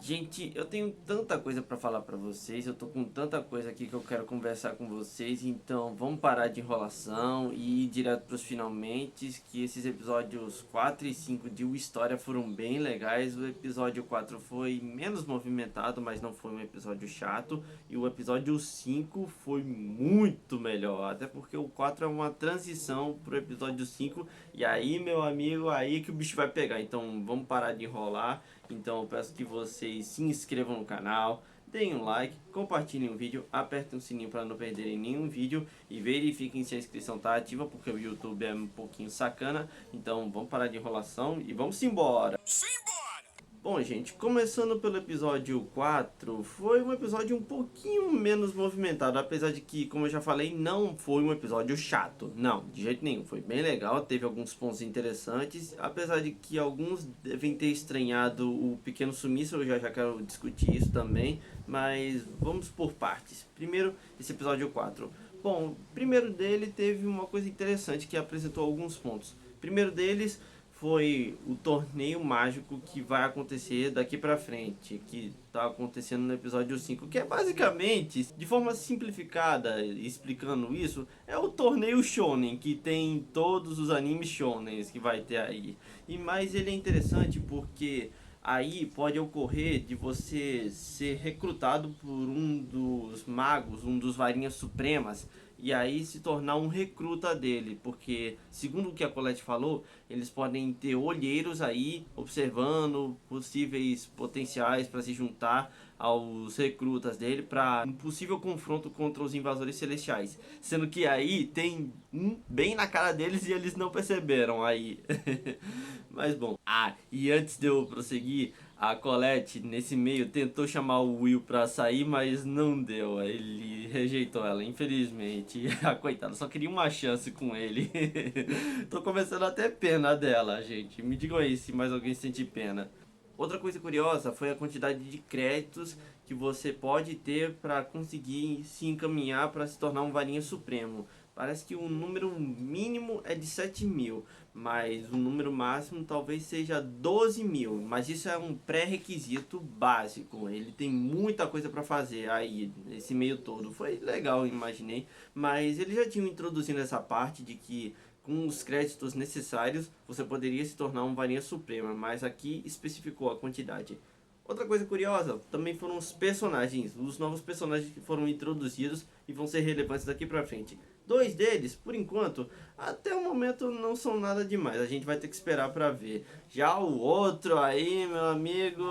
Gente, eu tenho tanta coisa pra falar pra vocês, eu tô com tanta coisa aqui que eu quero conversar com vocês, então vamos parar de enrolação e ir direto pros finalmente, que esses episódios 4 e 5 de O História foram bem legais. O episódio 4 foi menos movimentado, mas não foi um episódio chato, e o episódio 5 foi muito melhor, até porque o 4 é uma transição pro episódio 5, e aí, meu amigo, aí que o bicho vai pegar. Então vamos parar de enrolar. Então eu peço que vocês se inscrevam no canal, deem um like, compartilhem o vídeo, apertem o sininho para não perderem nenhum vídeo e verifiquem se a inscrição está ativa, porque o YouTube é um pouquinho sacana. Então vamos parar de enrolação e vamos embora! Bom, gente, começando pelo episódio 4, foi um episódio um pouquinho menos movimentado, apesar de que, como eu já falei, não foi um episódio chato, não, de jeito nenhum, foi bem legal, teve alguns pontos interessantes, apesar de que alguns devem ter estranhado o pequeno sumiço, eu já quero discutir isso também, mas vamos por partes. Primeiro, esse episódio 4. Bom, primeiro dele teve uma coisa interessante que apresentou alguns pontos. Primeiro deles foi o torneio mágico que vai acontecer daqui pra frente, que tá acontecendo no episódio 5, que é basicamente, de forma simplificada, explicando isso, é o torneio shonen, que tem todos os animes shonens que vai ter aí. E mais ele é interessante porque aí pode ocorrer de você ser recrutado por um dos magos, um dos varinhas supremas, e aí se tornar um recruta dele, porque segundo o que a Colette falou, eles podem ter olheiros aí observando possíveis potenciais para se juntar aos recrutas dele para um possível confronto contra os invasores celestiais, sendo que aí tem um bem na cara deles e eles não perceberam aí. Mas bom, e antes de eu prosseguir, a Colette nesse meio tentou chamar o Will pra sair, mas não deu, ele rejeitou ela, infelizmente. A coitada só queria uma chance com ele. Tô começando a ter pena dela, gente, me digam aí se mais alguém sente pena. Outra coisa curiosa foi a quantidade de créditos que você pode ter para conseguir se encaminhar para se tornar um varinha supremo. Parece que o número mínimo é de 7.000, mas o número máximo talvez seja 12.000. Mas isso é um pré-requisito básico. Ele tem muita coisa para fazer aí, esse meio todo. Foi legal, imaginei. Mas eles já tinham introduzido essa parte de que com os créditos necessários você poderia se tornar um varinha suprema, mas aqui especificou a quantidade. Outra coisa curiosa também foram os personagens, os novos personagens que foram introduzidos e vão ser relevantes daqui pra frente. Dois deles, por enquanto, até o momento não são nada demais, a gente vai ter que esperar pra ver. Já o outro aí, meu amigo,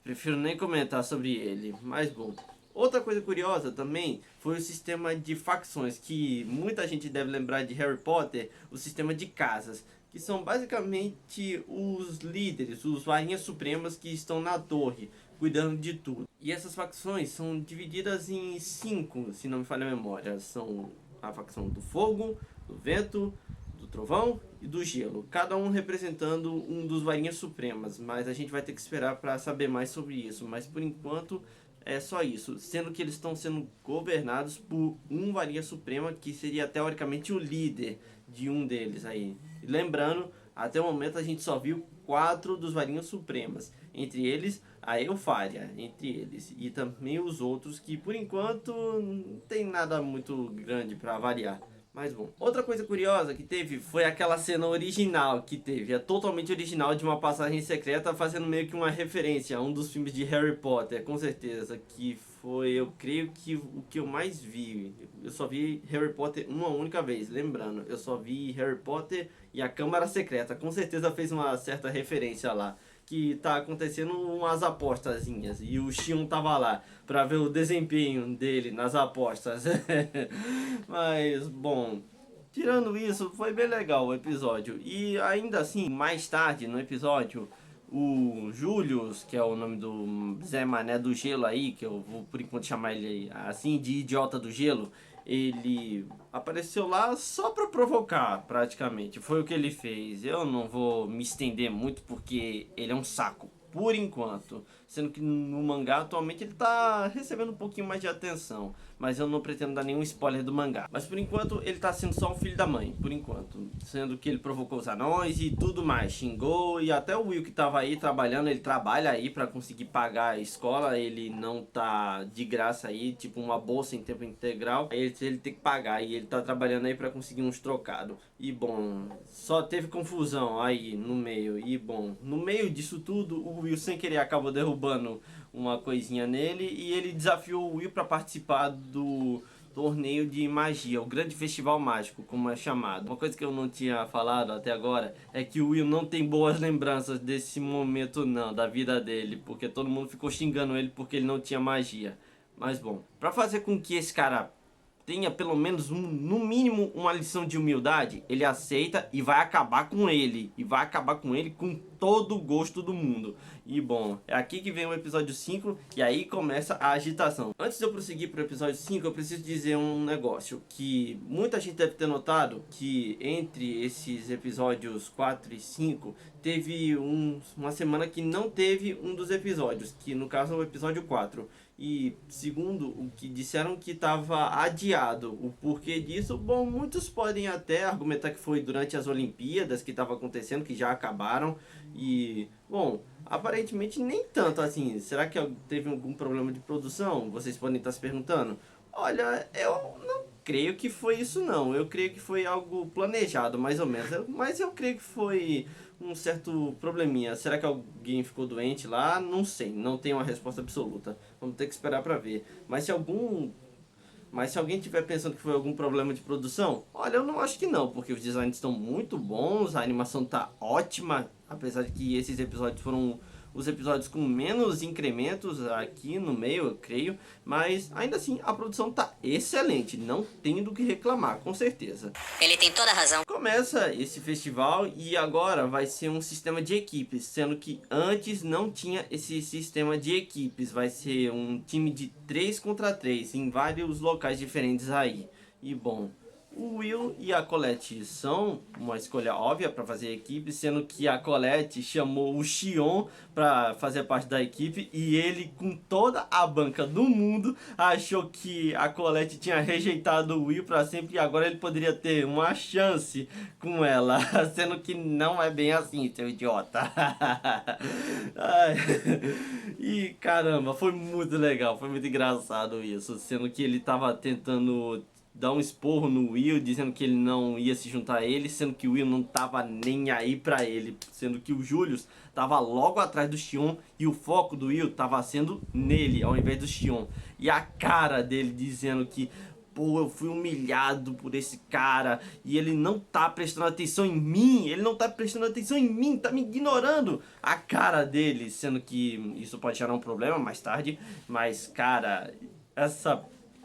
prefiro nem comentar sobre ele, mas bom. Outra coisa curiosa também foi o sistema de facções, que muita gente deve lembrar de Harry Potter, o sistema de casas, que são basicamente os líderes, os varinhas supremas que estão na torre, cuidando de tudo. E essas facções são divididas em 5, se não me falha a memória. São a facção do fogo, do vento, do trovão e do gelo, cada um representando um dos varinhas supremas, mas a gente vai ter que esperar para saber mais sobre isso, mas por enquanto é só isso, sendo que eles estão sendo governados por um varinha suprema que seria teoricamente o líder de um deles aí. E lembrando, até o momento a gente só viu 4 dos varinhas supremas, entre eles a Eupharia, entre eles, e também os outros que por enquanto não tem nada muito grande para variar. Mas bom, outra coisa curiosa que teve foi aquela cena original que teve, é totalmente original, de uma passagem secreta fazendo meio que uma referência a um dos filmes de Harry Potter, com certeza, que foi, eu creio que o que eu mais vi. Eu só vi Harry Potter uma única vez, lembrando, eu só vi Harry Potter e a Câmara Secreta, com certeza fez uma certa referência lá. Que tá acontecendo umas apostazinhas e o Xion tava lá pra ver o desempenho dele nas apostas. Mas bom, tirando isso, foi bem legal o episódio. E ainda assim, mais tarde no episódio, o Julius, que é o nome do Zé Mané do Gelo aí, que eu vou por enquanto chamar ele assim de idiota do gelo, ele apareceu lá só pra provocar, praticamente. Foi o que ele fez. Eu não vou me estender muito porque ele é um saco. por enquanto. Sendo que no mangá atualmente ele tá recebendo um pouquinho mais de atenção. Mas eu não pretendo dar nenhum spoiler do mangá. Mas por enquanto ele tá sendo só um filho da mãe, por enquanto. Sendo que ele provocou os anões e tudo mais, xingou. E até o Will que tava aí trabalhando, ele trabalha aí pra conseguir pagar a escola. Ele não tá de graça aí, tipo uma bolsa em tempo integral. Aí ele tem que pagar e ele tá trabalhando aí pra conseguir uns trocados. E bom, só teve confusão aí no meio. E bom, no meio disso tudo, o Will sem querer acabou derrubando uma coisinha nele e ele desafiou o Will para participar do torneio de magia, o grande festival mágico, como é chamado. Uma coisa que eu não tinha falado até agora é que o Will não tem boas lembranças desse momento não, da vida dele, porque todo mundo ficou xingando ele porque ele não tinha magia. Mas bom, para fazer com que esse cara tenha pelo menos no mínimo uma lição de humildade, ele aceita e vai acabar com ele. E vai acabar com ele com todo o gosto do mundo. E bom, é aqui que vem o episódio 5 e aí começa a agitação. Antes de eu prosseguir para o episódio 5, eu preciso dizer um negócio que muita gente deve ter notado, que entre esses episódios 4 e 5 teve uma semana que não teve um dos episódios, que no caso é o episódio 4. E segundo o que disseram que estava adiado, o porquê disso, bom, muitos podem até argumentar que foi durante as Olimpíadas que estava acontecendo, que já acabaram. E bom, aparentemente nem tanto assim. Será que teve algum problema de produção? Vocês podem estar se perguntando. Olha, eu não creio que foi isso não. Eu creio que foi algo planejado, mais ou menos. Mas eu creio que foi um certo probleminha. Será que alguém ficou doente lá? Não sei, não tenho uma resposta absoluta. Vamos ter que esperar para ver. Mas se alguém tiver pensando que foi algum problema de produção, olha, eu não acho que não, porque os designs estão muito bons, a animação tá ótima, apesar de que esses episódios foram os episódios com menos incrementos aqui no meio, eu creio, mas ainda assim a produção tá excelente, não tenho do que reclamar, com certeza. Ele tem toda a razão. Começa esse festival e agora vai ser um sistema de equipes, sendo que antes não tinha esse sistema de equipes, vai ser um time de 3 contra 3 em vários locais diferentes aí. E bom, o Will e a Colette são uma escolha óbvia para fazer a equipe, sendo que a Colette chamou o Xion para fazer parte da equipe e ele, com toda a banca do mundo, achou que a Colette tinha rejeitado o Will para sempre e agora ele poderia ter uma chance com ela, sendo que não é bem assim, seu idiota. Ai. E caramba, foi muito legal, foi muito engraçado isso, sendo que ele tava tentando dar um esporro no Will, dizendo que ele não ia se juntar a ele, sendo que o Will não tava nem aí pra ele, sendo que o Julius tava logo atrás do Xion e o foco do Will tava sendo nele, ao invés do Xion. E a cara dele dizendo que, pô, eu fui humilhado por esse cara e ele não tá prestando atenção em mim, ele não tá prestando atenção em mim, tá me ignorando. A cara dele, sendo que isso pode gerar um problema mais tarde, mas cara,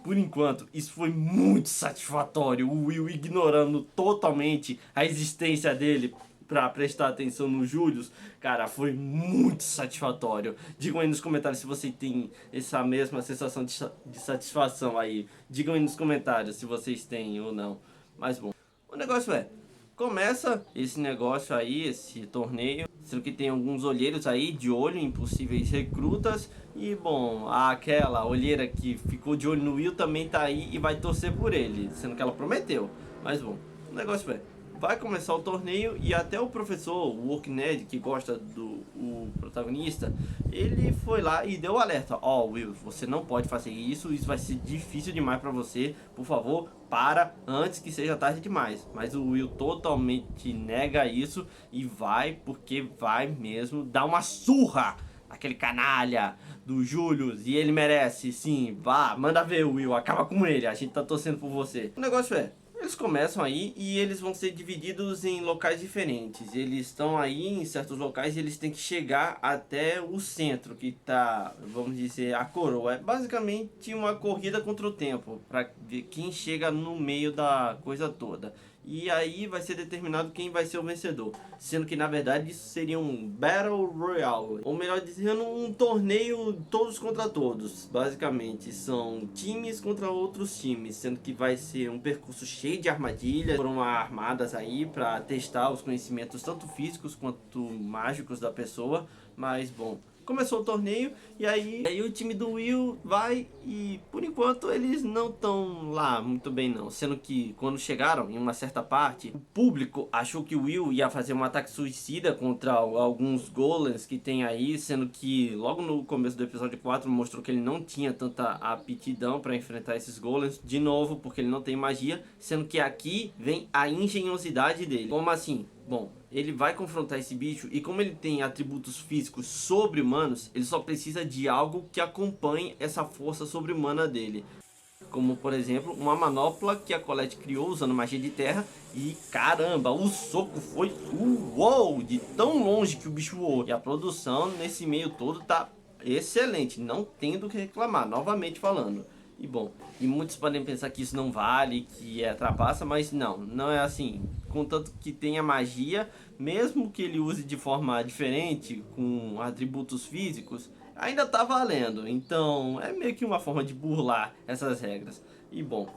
por enquanto, isso foi muito satisfatório. O Will ignorando totalmente a existência dele pra prestar atenção no Julius, cara, foi muito satisfatório. Digam aí nos comentários se vocês têm essa mesma sensação de satisfação aí. Digam aí nos comentários se vocês têm ou não. Mas bom, o negócio é, começa esse negócio aí, esse torneio, sendo que tem alguns olheiros aí de olho em possíveis recrutas. E bom, aquela olheira que ficou de olho no Will também tá aí e vai torcer por ele, sendo que ela prometeu. Mas bom, o negócio é, vai começar o torneio e até o professor, o Work Nerd, que gosta do protagonista, ele foi lá e deu o alerta. Ó, Will, você não pode fazer isso, isso vai ser difícil demais pra você, por favor, para antes que seja tarde demais. Mas o Will totalmente nega isso e vai, porque vai mesmo dar uma surra aquele canalha do Julius, e ele merece, sim, vá, manda ver, Will, acaba com ele, a gente tá torcendo por você. O negócio é, eles começam aí e eles vão ser divididos em locais diferentes. Eles estão aí em certos locais e eles têm que chegar até o centro, que tá, vamos dizer, a coroa. É basicamente uma corrida contra o tempo, para ver quem chega no meio da coisa toda. E aí vai ser determinado quem vai ser o vencedor, sendo que na verdade isso seria um Battle Royale, ou melhor dizendo, um torneio todos contra todos. Basicamente são times contra outros times, sendo que vai ser um percurso cheio de armadilhas. Foram armadas aí para testar os conhecimentos tanto físicos quanto mágicos da pessoa, Mas bom, começou o torneio e aí o time do Will vai e por enquanto eles não estão lá muito bem não. Sendo que quando chegaram em uma certa parte, o público achou que o Will ia fazer um ataque suicida contra alguns golems que tem aí. Sendo que logo no começo do episódio 4 mostrou que ele não tinha tanta aptidão para enfrentar esses golems. De novo, porque ele não tem magia. Sendo que aqui vem a engenhosidade dele. Como assim? Bom, ele vai confrontar esse bicho e como ele tem atributos físicos sobre-humanos, ele só precisa de algo que acompanhe essa força sobre-humana dele. Como, por exemplo, uma manopla que a Colette criou usando magia de terra. E caramba, o soco foi uou, de tão longe que o bicho voou. E a produção nesse meio todo tá excelente, não tem do que reclamar, novamente falando. E bom, e muitos podem pensar que isso não vale, que é trapaça, mas não é assim. Contanto que tenha magia, mesmo que ele use de forma diferente, com atributos físicos, ainda tá valendo. Então é meio que uma forma de burlar essas regras. E bom,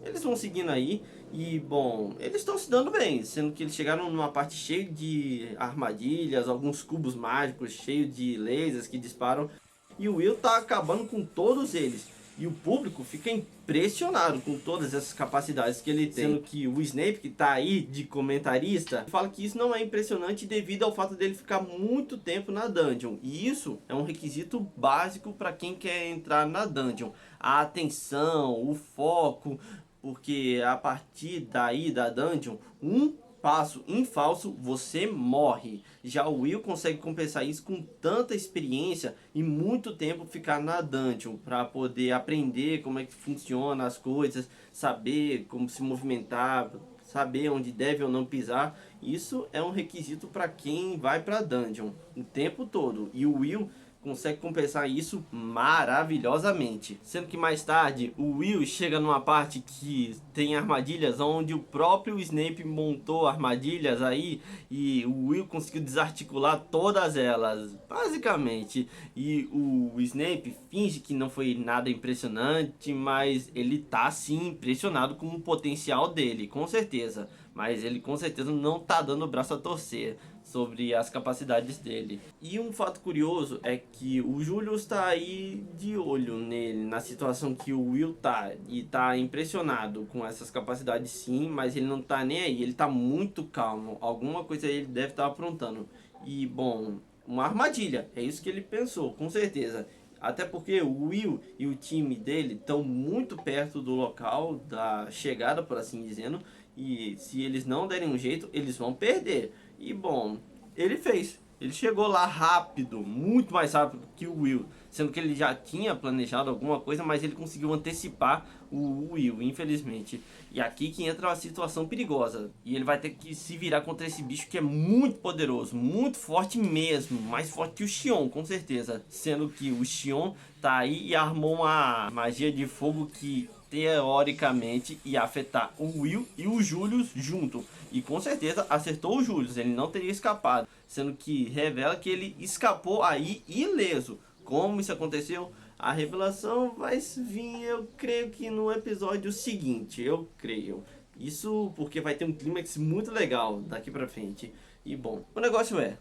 eles vão seguindo aí e bom, eles estão se dando bem, sendo que eles chegaram numa parte cheia de armadilhas, alguns cubos mágicos cheios de lasers que disparam. E o Will tá acabando com todos eles. E o público fica impressionado com todas essas capacidades que ele tem. Sendo que o Snape, que tá aí de comentarista, fala que isso não é impressionante devido ao fato dele ficar muito tempo na dungeon. E isso é um requisito básico para quem quer entrar na dungeon. A atenção, o foco, porque a partir daí da dungeon, um passo em falso, você morre. Já o Will consegue compensar isso com tanta experiência e muito tempo ficar na dungeon para poder aprender como é que funciona as coisas, saber como se movimentar, saber onde deve ou não pisar. Isso é um requisito para quem vai para dungeon o tempo todo. E o Will consegue compensar isso maravilhosamente. Sendo que mais tarde o Will chega numa parte que tem armadilhas onde o próprio Snape montou armadilhas aí e o Will conseguiu desarticular todas elas, basicamente. E o Snape finge que não foi nada impressionante, mas ele tá sim impressionado com o potencial dele, com certeza. Mas ele com certeza não tá dando o braço a torcer sobre as capacidades dele. E um fato curioso é que o Julius tá aí de olho nele, na situação que o Will tá, e tá impressionado com essas capacidades sim, mas ele não tá nem aí, ele tá muito calmo, alguma coisa ele deve estar aprontando. E bom, uma armadilha, é isso que ele pensou, com certeza. Até porque o Will e o time dele estão muito perto do local da chegada, por assim dizendo, e se eles não derem um jeito, eles vão perder. E bom, ele fez. Ele chegou lá rápido, muito mais rápido que o Will. Sendo que ele já tinha planejado alguma coisa, mas ele conseguiu antecipar o Will, infelizmente. E aqui que entra uma situação perigosa. E ele vai ter que se virar contra esse bicho que é muito poderoso, muito forte mesmo. Mais forte que o Xion, com certeza. Sendo que o Xion tá aí e armou uma magia de fogo que teoricamente ia afetar o Will e o Julius junto. E com certeza acertou o Julius, ele não teria escapado. Sendo que revela que ele escapou aí ileso. Como isso aconteceu? A revelação vai vir, eu creio que no episódio seguinte, eu creio. Isso porque vai ter um clímax muito legal daqui pra frente. E bom, o negócio é,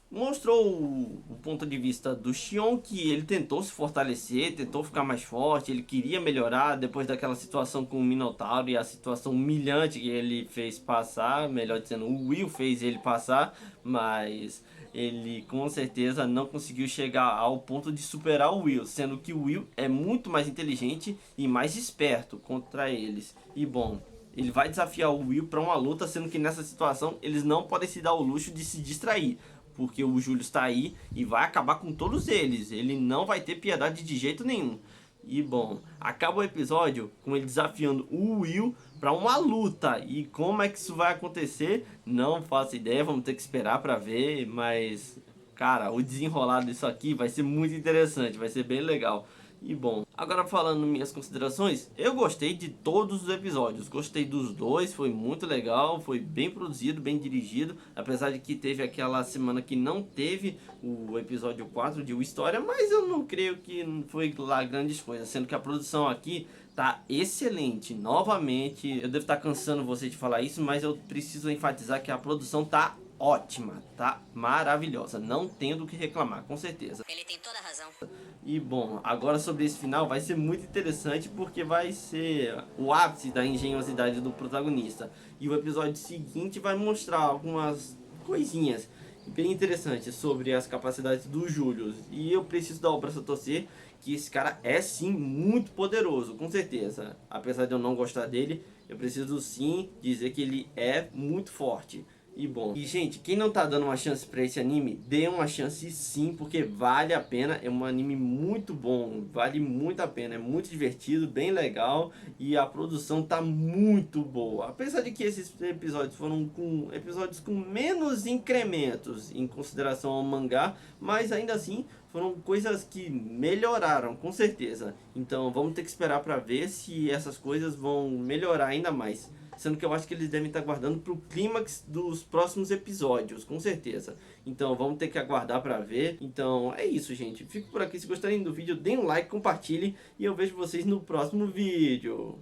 mostrou o ponto de vista do Xion, que ele tentou se fortalecer, tentou ficar mais forte, ele queria melhorar depois daquela situação com o Minotauro e a situação humilhante que ele fez passar, melhor dizendo, o Will fez ele passar, mas ele com certeza não conseguiu chegar ao ponto de superar o Will, sendo que o Will é muito mais inteligente e mais esperto contra eles. E bom, ele vai desafiar o Will para uma luta, sendo que nessa situação eles não podem se dar o luxo de se distrair, porque o Júlio está aí e vai acabar com todos eles. Ele não vai ter piedade de jeito nenhum. E bom, acaba o episódio com ele desafiando o Will para uma luta. E como é que isso vai acontecer? Não faço ideia, vamos ter que esperar para ver. Mas, cara, o desenrolar disso aqui vai ser muito interessante, vai ser bem legal. E bom, agora falando minhas considerações, eu gostei de todos os episódios, gostei dos dois, foi muito legal, foi bem produzido, bem dirigido, apesar de que teve aquela semana que não teve o episódio 4 de História, mas eu não creio que foi lá grandes coisas, sendo que a produção aqui tá excelente. Novamente, eu devo estar cansando você de falar isso, mas eu preciso enfatizar que a produção tá ótima, tá maravilhosa, não tenho do que reclamar, com certeza. Ele tem toda a razão. E bom, agora sobre esse final vai ser muito interessante porque vai ser o ápice da engenhosidade do protagonista. E o episódio seguinte vai mostrar algumas coisinhas bem interessantes sobre as capacidades do Julius. E eu preciso dar o braço a torcer que esse cara é sim muito poderoso, com certeza. Apesar de eu não gostar dele, eu preciso sim dizer que ele é muito forte. E bom, e gente, quem não tá dando uma chance pra esse anime, dê uma chance sim, porque vale a pena, é um anime muito bom, vale muito a pena, é muito divertido, bem legal e a produção tá muito boa. Apesar de que esses episódios foram episódios com menos incrementos em consideração ao mangá, mas ainda assim foram coisas que melhoraram, com certeza. Então vamos ter que esperar pra ver se essas coisas vão melhorar ainda mais. Sendo que eu acho que eles devem estar guardando para o clímax dos próximos episódios, com certeza. Então vamos ter que aguardar para ver. Então é isso, gente. Fico por aqui. Se gostarem do vídeo, deem um like, compartilhem. E eu vejo vocês no próximo vídeo.